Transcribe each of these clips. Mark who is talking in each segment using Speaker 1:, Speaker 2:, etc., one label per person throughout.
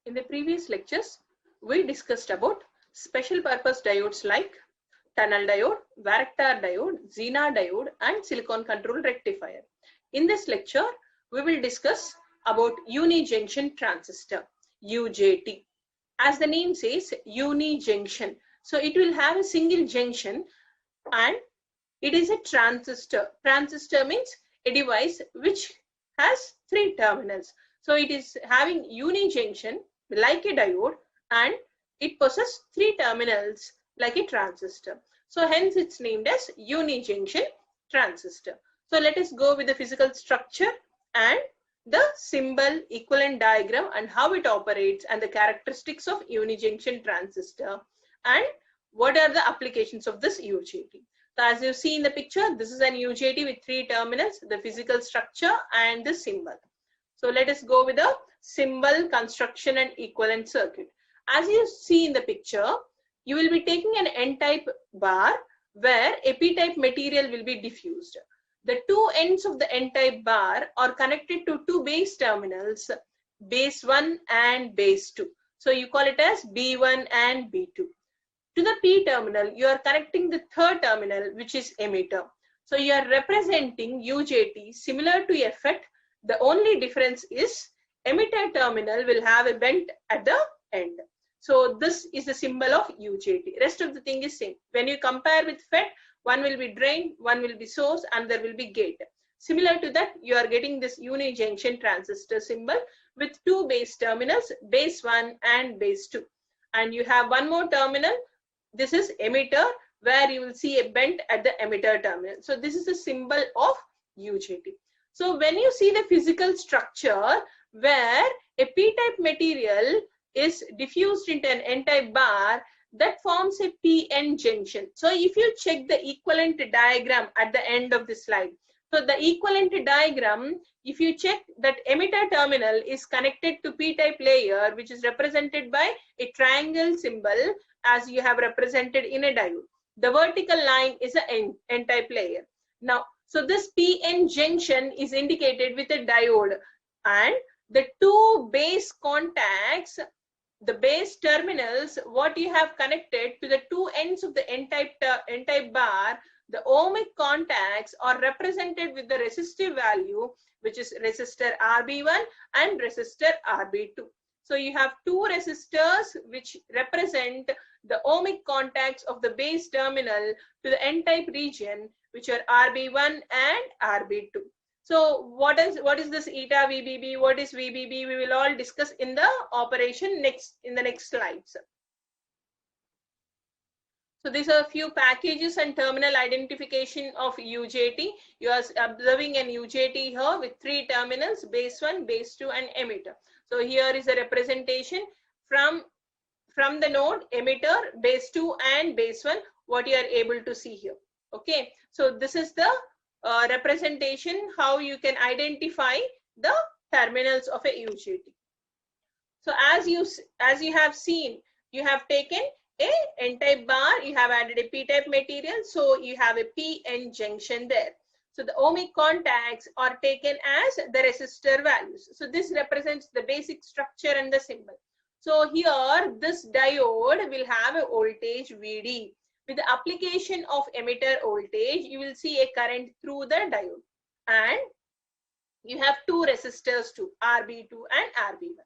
Speaker 1: In the previous lectures, we discussed about special purpose diodes like tunnel diode, varactor diode, Zener diode, and silicon control rectifier. In this lecture, we will discuss about uni-junction transistor, UJT. As the name says, uni-junction. So it will have a single junction and it is a transistor. Transistor means a device which has three terminals. So it is having uni-junction like a diode and it possesses three terminals like a transistor. So hence it's named as uni-junction transistor. So let us go with the physical structure and the symbol equivalent diagram and how it operates and the characteristics of uni-junction transistor and what are the applications of this UJT. So as you see in the picture, this is an UJT with three terminals, the physical structure and the symbol. So let us go with the symbol, construction and equivalent circuit. As you see in the picture, you will be taking an N-type bar where a P-type material will be diffused. The two ends of the N-type bar are connected to two base terminals, base 1 and base 2. So you call it as B1 and B2. To the P terminal, you are connecting the third terminal, which is emitter. So you are representing UJT similar to FET. The only difference is emitter terminal will have a bend at the end. So this is the symbol of UJT. Rest of the thing is same. When you compare with FET, one will be drain, one will be source, and there will be gate. Similar to that, you are getting this uni-junction transistor symbol with two base terminals, base 1 and base 2. And you have one more terminal. This is emitter, where you will see a bend at the emitter terminal. So this is the symbol of UJT. So when you see the physical structure where a P-type material is diffused into an N-type bar, that forms a PN junction. So if you check the equivalent diagram at the end of the slide, so the equivalent diagram, if you check that emitter terminal is connected to P-type layer, which is represented by a triangle symbol as you have represented in a diode. The vertical line is an N-type layer. Now, so this PN junction is indicated with a diode and the two base contacts, the base terminals, what you have connected to the two ends of the N-type bar, the ohmic contacts are represented with the resistive value, which is resistor RB1 and resistor RB2. So you have two resistors which represent the ohmic contacts of the base terminal to the N-type region, which are RB1 and RB2. So what is this eta VBB? What is VBB? We will all discuss in the operation in the next slides. So these are a few packages and terminal identification of UJT. You are observing an UJT here with three terminals, base 1, base 2 and emitter. So here is a representation from the node emitter, base 2 and base 1, what you are able to see here. Okay, so this is the representation how you can identify the terminals of a UJT. So as you have seen, you have taken a N-type bar, you have added a P-type material, so you have a PN junction there. So the ohmic contacts are taken as the resistor values. So this represents the basic structure and the symbol. So here this diode will have a voltage VD. With the application of emitter voltage, you will see a current through the diode. And you have two resistors too, RB2 and RB1.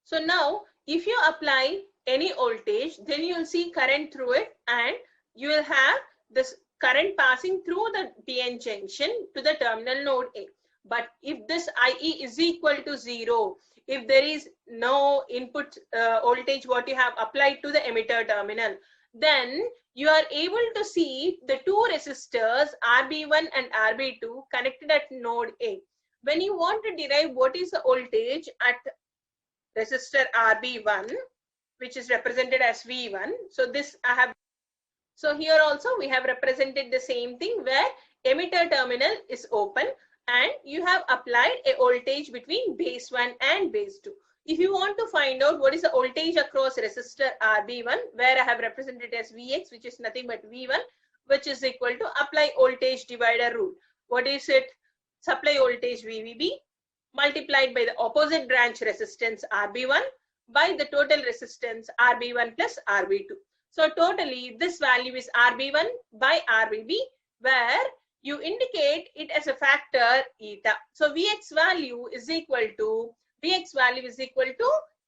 Speaker 1: So now, if you apply any voltage, then you will see current through it and you will have this current passing through the PN junction to the terminal node A. But if this IE is equal to 0, if there is no input voltage what you have applied to the emitter terminal, then you are able to see the two resistors RB1 and RB2 connected at node A. When you want to derive what is the voltage at resistor RB1, which is represented as V1. So this I have. So here also we have represented the same thing where emitter terminal is open and you have applied a voltage between base 1 and base 2. If you want to find out what is the voltage across resistor RB1, where I have represented as Vx, which is nothing but V1, which is equal to apply voltage divider rule. What is it? Supply voltage VVB multiplied by the opposite branch resistance RB1 by the total resistance RB1 plus RB2. So totally this value is RB1 by RBB, where you indicate it as a factor eta. So Vx value is equal to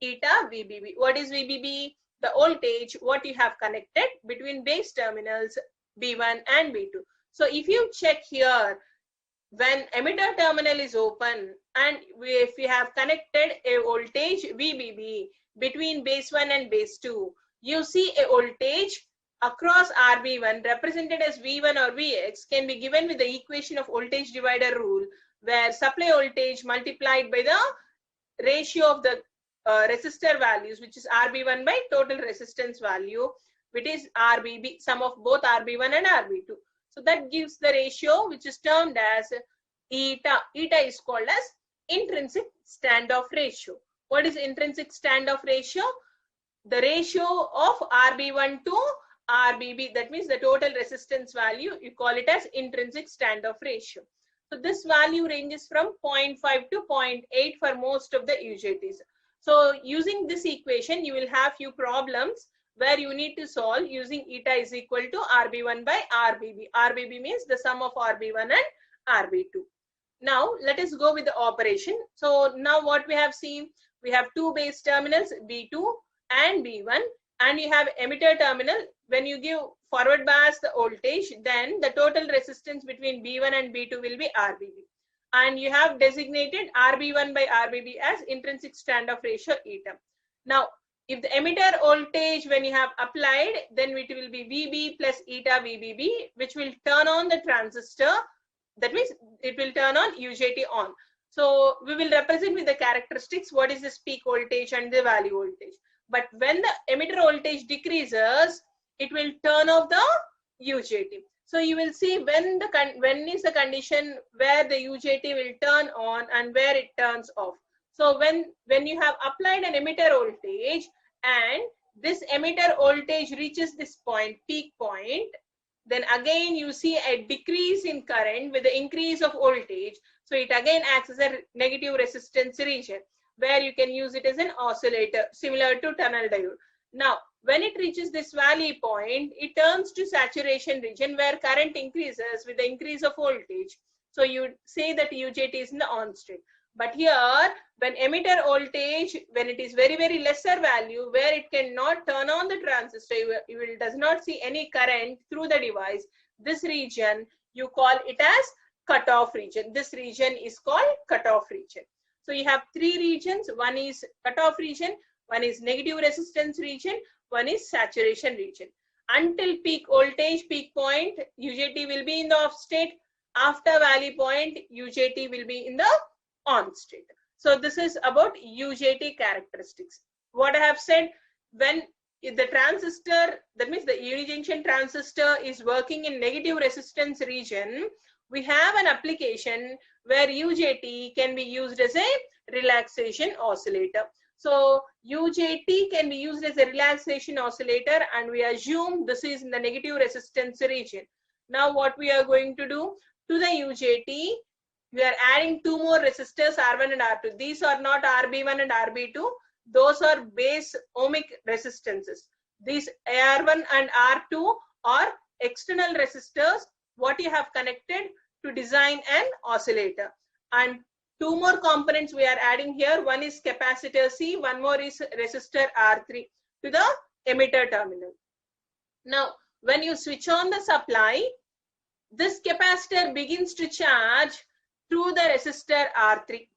Speaker 1: eta VBB. What is VBB? The voltage what you have connected between base terminals B1 and B2. So if you check here, when emitter terminal is open and if we have connected a voltage VBB between base 1 and base 2, you see a voltage across RB1 represented as V1 or Vx can be given with the equation of voltage divider rule, where supply voltage multiplied by the ratio of the resistor values, which is RB1 by total resistance value, which is RBB, sum of both RB1 and RB2. So that gives the ratio which is termed as eta. Eta is called as intrinsic standoff ratio. What is intrinsic standoff ratio? The ratio of RB1 to RBB, that means the total resistance value, you call it as intrinsic standoff ratio. So this value ranges from 0.5 to 0.8 for most of the UJTs. So using this equation, you will have few problems where you need to solve using eta is equal to RB1 by RBB. RBB means the sum of RB1 and RB2. Now let us go with the operation. So now what we have seen, we have two base terminals B2 and B1, and you have emitter terminal. When you give forward bias the voltage, then the total resistance between B1 and B2 will be RBB. And you have designated RB1 by RBB as intrinsic standoff ratio eta. Now, if the emitter voltage when you have applied, then it will be VB plus eta VBB, which will turn on the transistor. That means it will turn on UJT on. So we will represent with the characteristics what is this peak voltage and the value voltage. But when the emitter voltage decreases, it will turn off the UJT. So you will see when is the condition where the UJT will turn on and where it turns off. So when you have applied an emitter voltage and this emitter voltage reaches this point, peak point, then again you see a decrease in current with the increase of voltage. So it again acts as a negative resistance region where you can use it as an oscillator similar to tunnel diode. Now, when it reaches this valley point, it turns to saturation region where current increases with the increase of voltage. So you say that UJT is in the on state. But here, when emitter voltage, when it is very, very lesser value, where it cannot turn on the transistor, you does not see any current through the device, this region, you call it as cutoff region. This region is called cutoff region. So you have three regions. One is cutoff region, one is negative resistance region, one is saturation region. Until peak voltage, peak point, UJT will be in the off state. After valley point, UJT will be in the on state. So this is about UJT characteristics. What I have said, when the transistor, that means the unijunction transistor is working in negative resistance region, we have an application where UJT can be used as a relaxation oscillator. So UJT can be used as a relaxation oscillator, and we assume this is in the negative resistance region. Now what we are going to do, to the UJT, we are adding two more resistors, R1 and R2. These are not RB1 and RB2. Those are base ohmic resistances. These R1 and R2 are external resistors, what you have connected to design an oscillator. And two more components we are adding here. One is capacitor C, one more is resistor R3 to the emitter terminal. Now, when you switch on the supply, this capacitor begins to charge through the resistor R3.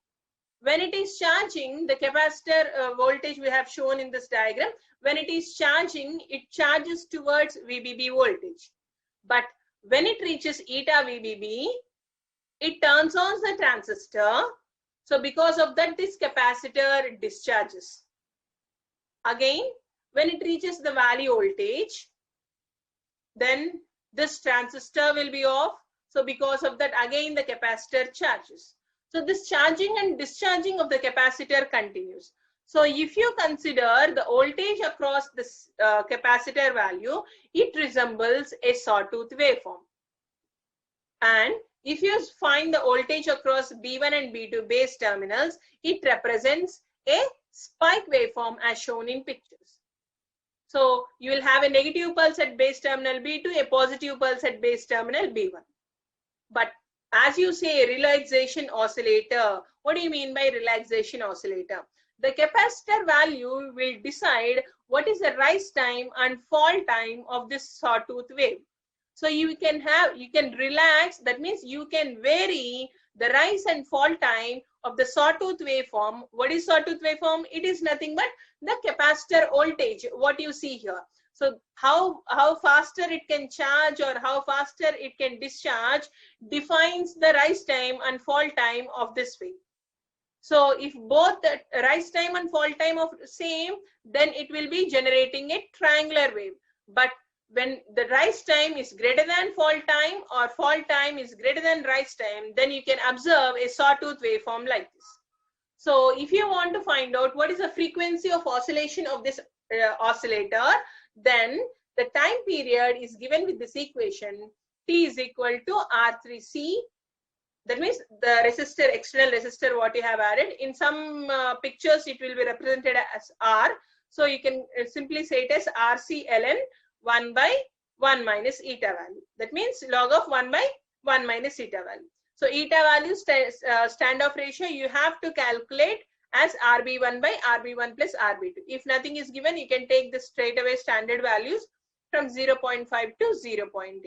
Speaker 1: When it is charging, the capacitor voltage we have shown in this diagram, when it is charging, it charges towards VBB voltage. But when it reaches eta VBB, it turns on the transistor. So because of that, this capacitor discharges. Again, when it reaches the valley voltage, then this transistor will be off. So because of that, again the capacitor charges. So this charging and discharging of the capacitor continues. So if you consider the voltage across this capacitor value, it resembles a sawtooth waveform. And If you find the voltage across B1 and B2 base terminals, it represents a spike waveform as shown in pictures. So you will have a negative pulse at base terminal B2, a positive pulse at base terminal B1. But as you say, relaxation oscillator, what do you mean by relaxation oscillator? The capacitor value will decide what is the rise time and fall time of this sawtooth wave. So you can relax, that means you can vary the rise and fall time of the sawtooth waveform. What is sawtooth waveform? It is nothing but the capacitor voltage, what you see here. So how faster it can charge or how faster it can discharge defines the rise time and fall time of this wave. So if both the rise time and fall time are same, then it will be generating a triangular wave. But when the rise time is greater than fall time or fall time is greater than rise time, then you can observe a sawtooth waveform like this. So if you want to find out what is the frequency of oscillation of this oscillator, then the time period is given with this equation. T is equal to R3C. That means the resistor, external resistor what you have added. In some pictures it will be represented as R. So you can simply say it as RC ln 1 by 1 minus eta value. That means log of 1 by 1 minus eta value. So eta value standoff ratio you have to calculate as RB1 by RB1 plus RB2. If nothing is given, you can take the straight away standard values from 0.5 to 0.8.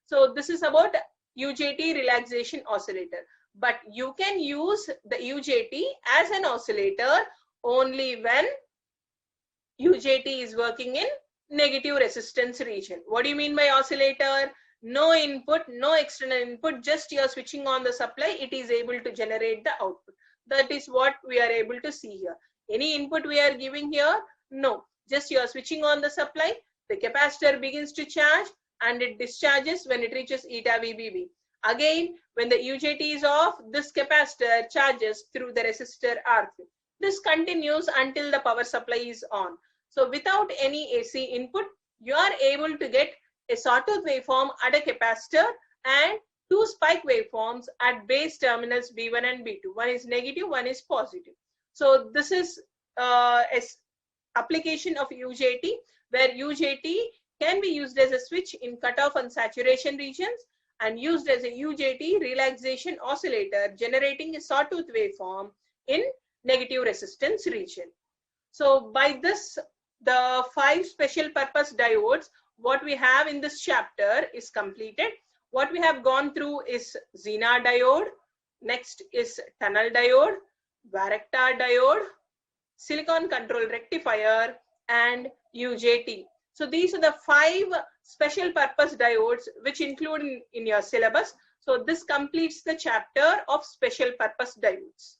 Speaker 1: So this is about UJT relaxation oscillator. But you can use the UJT as an oscillator only when UJT is working in negative resistance region. What do you mean by oscillator? No input, no external input, just you are switching on the supply, it is able to generate the output. That is what we are able to see here. Any input we are giving here? No. Just you are switching on the supply, the capacitor begins to charge and it discharges when it reaches eta VBB. Again, when the UJT is off, this capacitor charges through the resistor R3. This continues until the power supply is on. So without any AC input, you are able to get a sawtooth waveform at a capacitor and two spike waveforms at base terminals B1 and B2. One is negative, one is positive. So this is an application of UJT, where UJT can be used as a switch in cutoff and saturation regions and used as a UJT relaxation oscillator, generating a sawtooth waveform in negative resistance region. So by this, the 5 special purpose diodes what we have in this chapter is completed. What we have gone through is Zener diode, next is tunnel diode, varactor diode, silicon control rectifier, and UJT. So these are the 5 special purpose diodes which include in your syllabus. So this completes the chapter of special purpose diodes.